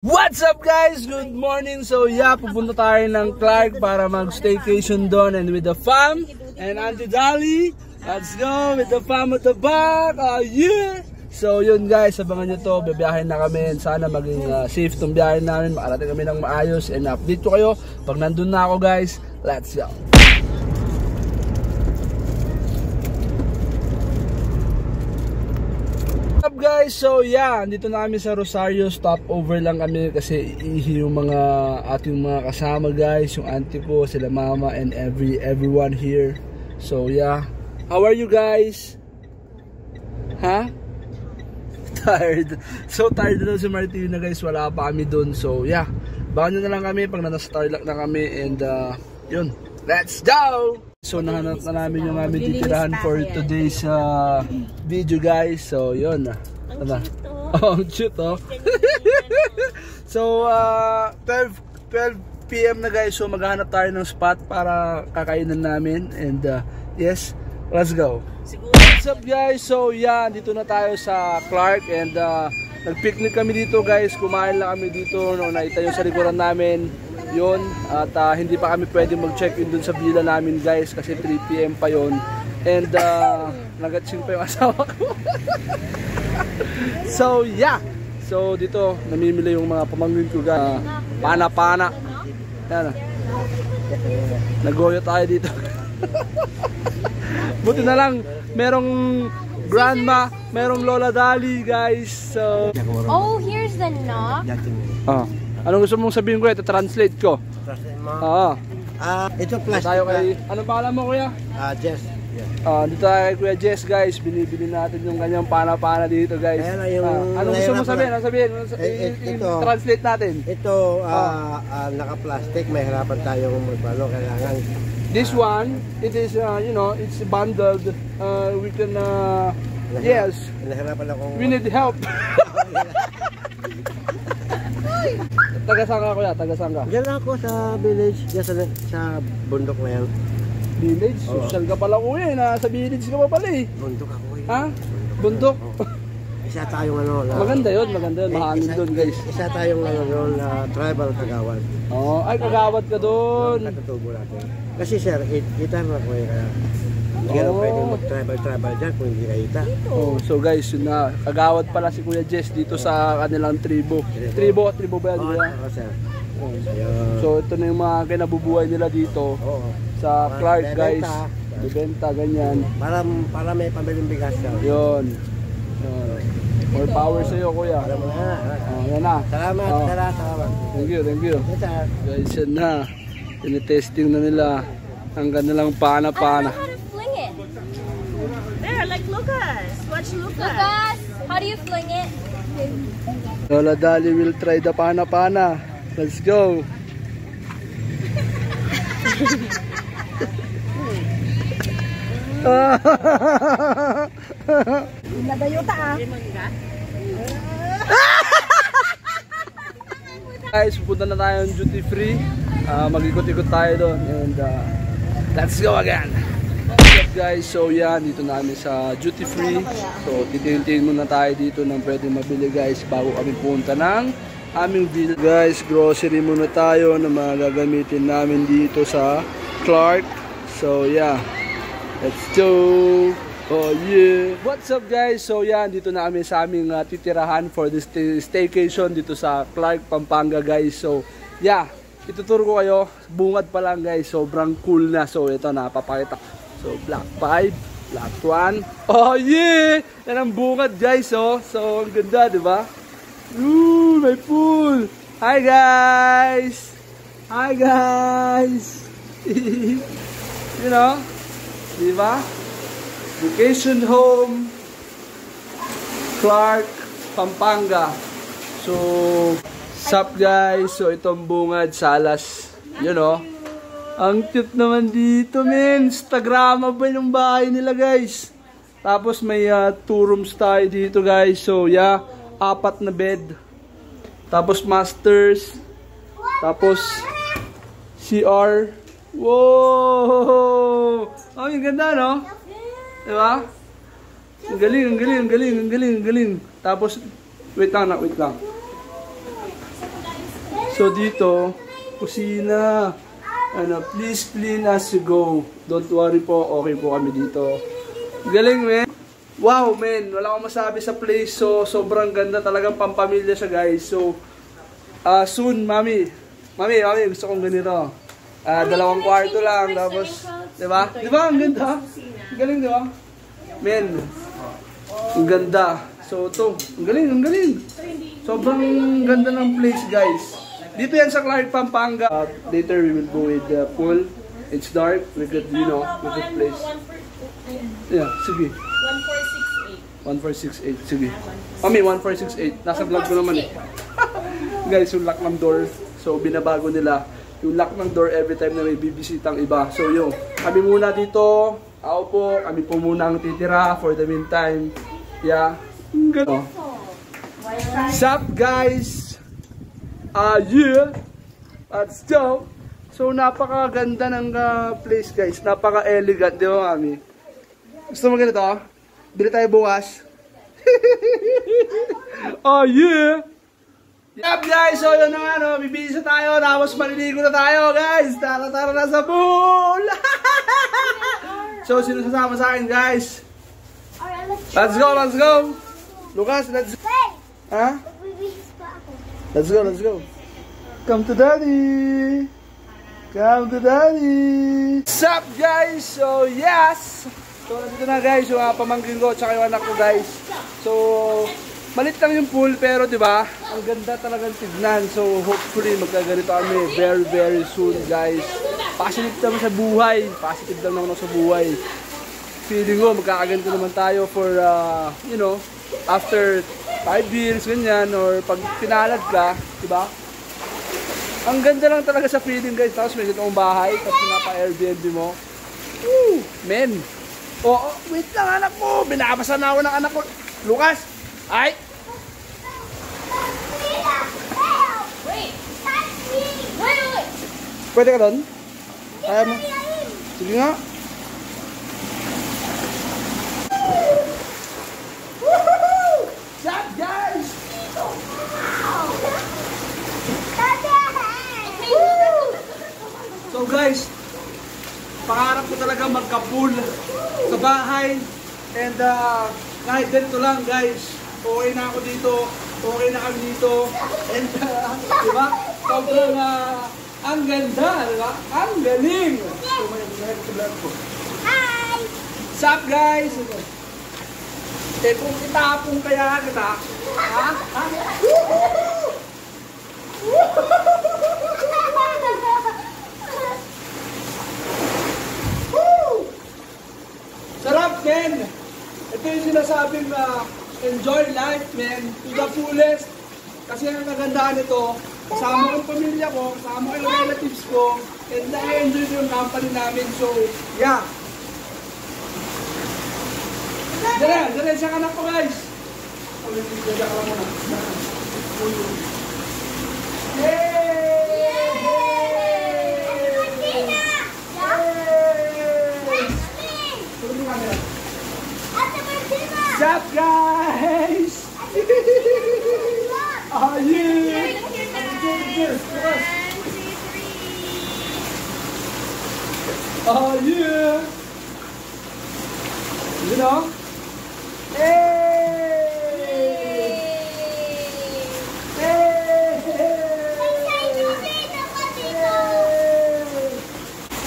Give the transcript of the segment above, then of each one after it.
What's up guys? Good morning. So yeah, pupunta tayo ng Clark para mag-staycation doon and with the fam and Auntie Dolly. Let's go with the fam at the back. Oh yeah! So yun guys, abangan nyo to. Bibiyahin na kami and sana maging safe tong biyahin namin. Makarating kami ng maayos and update ko kayo pag nandun na ako guys. Let's go! What's up guys? So yeah, dito na kami sa Rosario. Stopover lang kami kasi ihi yung mga ating mga kasama guys, yung auntie ko, sila mama and everyone here. So yeah, how are you guys? Huh? Tired. So tired na si Martina guys, wala pa kami dun. So yeah, baka nyo na lang kami pag nasa Starlock na kami and yun, let's go! So nahanap na namin yung aming titirahan for today's video guys. So yun. Ang cute oh. So 12 PM na guys. So maghahanap tayo ng spot para kakainan namin. And yes, let's go. What's up guys? So yeah, dito na tayo sa Clark. And nag-picnic kami dito guys. Kumain lang kami dito. No, naitayo sa likuran namin yun, at hindi pa kami pwede mag-check-in dun sa villa namin guys kasi 3 PM pa yun and nagatsing pa yung asawa ko. So yeah, so dito namimili yung mga pamangkin ko guys, pana-pana yan, nagoyo tayo dito. Buti na lang merong grandma, merong Lola Dali guys. So oh, here's the knock. Anong gusto mong sabihin ko? Ito translate ko. Translate mo? Oo. Ito plastic tayo kay, anong pangalan mo kuya? Jess. Yeah. Dito tayo kay Kuya Jess guys. Binibili natin yung kanyang pana-pana dito guys. Anong gusto mong sabihin? Anong sabihin? Translate natin. Ito, naka-plastic. May harapan tayong magbalo. Kailangan. This one, it is, you know, it's bundled. We can, yes. Nahirapan akong... We need help. Taga-saan ka kuya? Taga-saan ka? Diyan ako sa village, diyan sa bundok na yan. Village? Social ka pala kuya, nasa village ka pa pala eh. Bundok ako eh. Ha? Bundok? Isa tayong ano. Maganda yun, mahangin doon guys. Isa tayong tribal kagawad. Oo, ay kagawad ka doon. Katutubo natin. Kasi sir, kita mo ako eh. Hindi ka pwede mag-travel dyan kung hindi kita. Oh, so guys, yun na. Kagawad pala si Kuya Jess dito sa kanilang tribo. Tribo ba yan? Oo, sir. So ito na yung mga kinabubuhay nila dito sa Clark guys. Bibenta, ganyan. Para may pabiling bigas ka. Yun. More power sa'yo kuya. Yan na. Salamat. Thank you. Guys, yan na. Tinitesting na nila ang kanilang pana-pana. Like Lucas. Watch Lucas. How do you fling it? Lola Dali will try the pana-pana. Let's go. Nadayuta Guys, pupunta na tayo ng duty free. Mag-ikot-ikot tayo doon. And let's go again. Guys, so yan, dito namin sa duty free. So titingin muna tayo dito ng pwede mabili guys bago kami punta ng aming villa. Guys, grocery muna tayo na mga gagamitin namin dito sa Clark. So yeah, let's go. Oh yeah. What's up guys? So yan, dito na kami sa aming titirahan for this staycation dito sa Clark, Pampanga guys. So yeah, ituturo ko kayo, bungad pa lang guys, sobrang cool na. So ito na, papakita. So, black 5, black 1. Oh, yeah! Yan ang bungad, guys, oh. So, ang ganda, di ba? Ooh, may pool! Hi, guys! Hi, guys! You know? Di ba? Vacation home, Clark, Pampanga. So, sup, guys? So, itong bungad, salas. You know? Ang cute naman dito, men. Instagrama ba yung bahay nila, guys? Tapos may 2 rooms tayo dito, guys. So, yeah. 4 na bed. Tapos masters. Tapos CR. Wow! Oh, yung ganda, no? Diba? Ang galing. Tapos, wait lang. So dito, kusina. Ano, please clean as you go. Don't worry po, okay po kami dito. Galing, men. Wow, men. Wala akong masabi sa place. So, sobrang ganda. Talagang pampamilya siya, guys. So, soon, mami. Mami, gusto kong ganito. 2 kwarto lang. Tapos, diba? Diba? Ang ganda. Ang galing, diba? Men. Ang ganda. So, ito. Ang galing. Sobrang ganda ng place, guys. Dito yan sa Clark, Pampanga. Later, we will go with the pool. It's dark. We could, we could place. Yeah, sige. 1468. Sige. Mami, 1468. Nasa vlog ko naman eh. Guys, yung lock ng door. So, binabago nila yung lock ng door every time na may bibisitang iba. So, yun. Kami muna dito. Ako po. Kami po muna ang titira for the meantime. Yeah. Gano. Sup, guys? Yeah. Let's go. So, napakaganda ng place, guys. Napaka-elegant. Di ba, mami? Gusto mo ganito? Bili tayo bukas. Oh, yeah. Yup, guys. So, yun na nga, no? Bibisa tayo. Tapos, maliligo na tayo, guys. Tara na sa pool. So, sino sasama sa akin, guys? Let's go. Lucas, let's go. Ha? Let's go. Come to daddy. What's up, guys? So, yes. So, nandito na, guys, yung pamangkin ko tsaka yung anak ko, guys. So, malit lang yung pool, pero diba, ang ganda talagang tignan. So, hopefully, magkaganito kami very, very soon, guys. Positive naman sa buhay. Positive lang naman sa buhay. Feeling ko, magkakaganito naman tayo for, after 5 years, ganyan, or pag pinalad ka, diba? Ang ganda lang talaga sa feeling, guys. Tapos may ganitong bahay, tapos pinapa-Airbnb mo. Woo! Men! Oh, wait lang, anak mo! Binabasa na ako ng anak ko. Lucas! Ay! Wait! Pwede ka doon? Kaya mo? Sige nga. What's up, guys? So guys, pangarap ko talaga magka-pool sa bahay. And kahit ganito lang, guys, okay na ako dito. Okay na kami dito. And diba? Sobrang ang ganda, diba? Ang galing. So may vlog ko. Hi! What's up, guys? Eh kung itapong kaya kita, ha? Sarap, men! Ito yung sinasabing enjoy life, men, to the fullest. Kasi ang kagandaan nito, kasama ko yung pamilya ko, kasama ko yung relatives ko, and na-enjoy yung company namin. So, yeah. Dala, siyang anak ko, guys. Dala ka muna. What's up, guys? Oh, yeah! Oh, yeah! You know?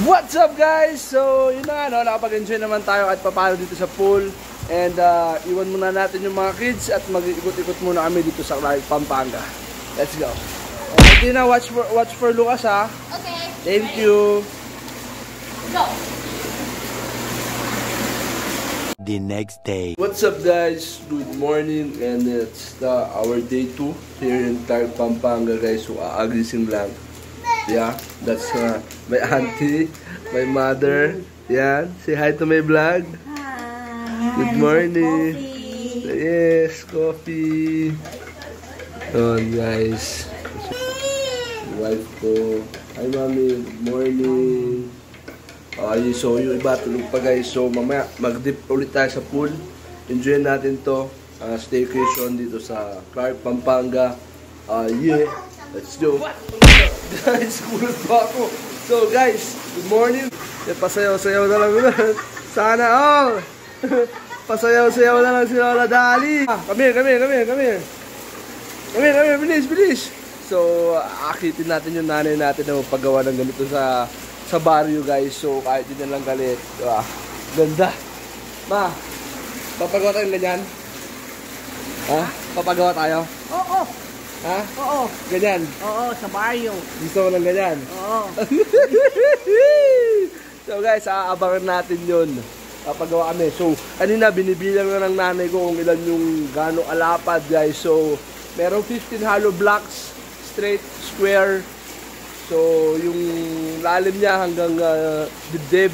What's up, guys? So, yun na nga, nakapag-enjoy naman tayo at papalo dito sa pool. And iwan muna natin yung mga kids at mag-ikot-ikot muna kami dito sa Clark, Pampanga. Let's go. Okay, Tina, watch for Lucas, ha? Okay. Thank you. Go. The next day. What's up, guys? Good morning, and it's our day 2 here in Clark, Pampanga, guys. So, aagising lang. Yeah, that's my auntie, my mother. Yan, say hi to my vlog. Good morning. Coffee. Yes, coffee. Oh, guys. Wife ko. Hi, mami. Good morning. So yung iba tulog pa, guys. So mamaya mag-dip ulit tayo sa pool. Enjoy natin to. Staycation dito sa Clark, Pampanga. Yeah. Let's go. Guys, kulot pa ako. So guys, good morning. Pasayaw-sayaw na lang ulit. Sana all. Pasayaw-sayaw na lang si Lola Dali. Come here. Bilis. So, akitin natin yung nanay natin na magpagawa ng ganito sa barrio, guys. So, kahit din na lang galit. Ganda. Ma, papagawa tayo ng ganyan? Ha? Papagawa tayo? Oo. Ha? Oo. Ganyan? Oo, sa baryo. Gusto mo ng ganyan? Oo. So guys, aabangan natin yun. Papagawa kami. So, kanina binibilang na ng nanay ko kung ilan yung gano'ng alapad, guys. So, merong 15 hollow blocks, straight, square. So, yung lalim niya hanggang dibdib.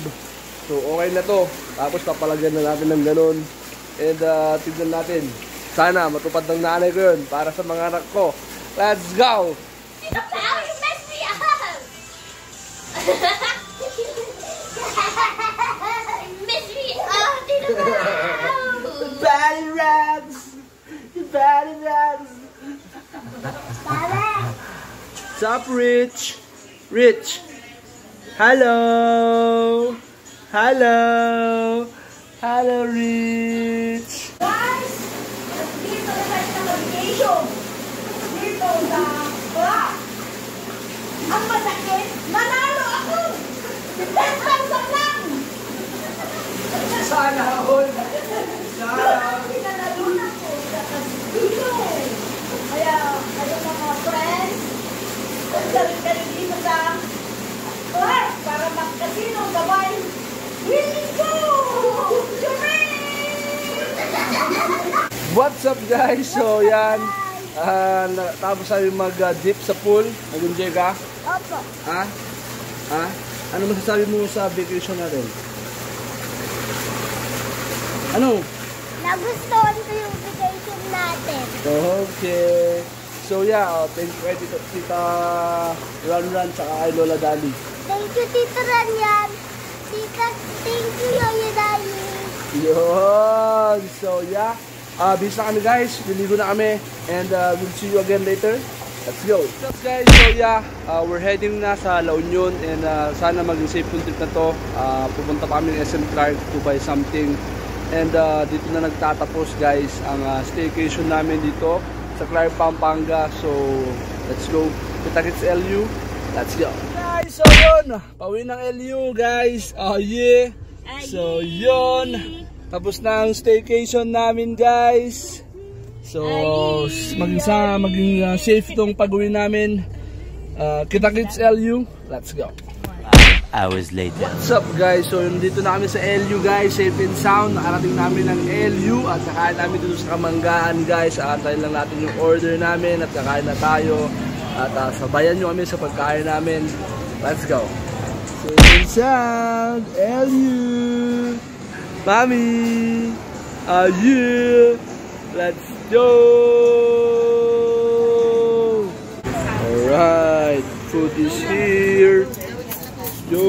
So, okay na to. Tapos papalagyan na natin ng ganun. And tignan natin. Sana matupad ng nanay ko yun para sa mga anak ko. Let's go! You messed me up! You messed me up! Body rags! Body rags! What's up, Rich? Rich! Hello! Hello! Hello, Rich! Guys! Dito na tayo sa location. Dito sa bra. Ang masakit, manalo ako! 10,000 lang! Sana all! Pinanalunan ko sa casino. Kaya, kayo mga friends, galing dito sa club para mag-casino gabay. Willing go! What's up, guys? So, yan. Tapos tayo mag-dip sa pool. Nag-enjoy ka? Opo. Ha? Ha? Ano masasabi mo sa vacation natin? Ano? Nagustuhan ko yung vacation natin. Okay. So yeah, thank you kay Tita Ran tsaka kay Lola Dali. Thank you, Tita Ranyan. Tita, thank you, Lola Dali. Yun. So yeah, bis na kami, guys. Liligo na kami. And we'll see you again later. Let's go. What's up, guys? So yeah, we're heading na sa La Union. And sana maging safe yung trip na to. Pupunta pa kami ng SM Clark to buy something. And dito na nagtatapos, guys, ang staycation namin dito sa Clark, Pampanga. So let's go. Kita-kits LU. Let's go. Guys, so yun. Pauwi ng LU, guys. Oh yeah. So yun. Tapos na ang staycation namin, guys. So maging safe tong pag-uwi namin. Kita-kits LU. Let's go. Hours later. What's up, guys? So dito na kami sa LU, guys. Safe and sound. Nakarating namin ng LU at kakain namin dito sa Kamanggaan, guys. Aantayin lang natin yung order namin at kakain na tayo. At sabayan nyo kami sa pagkain namin. Let's go. Safe and sound. LU. Mami. Yeah. Let's go. Alright. Food is here. Yo.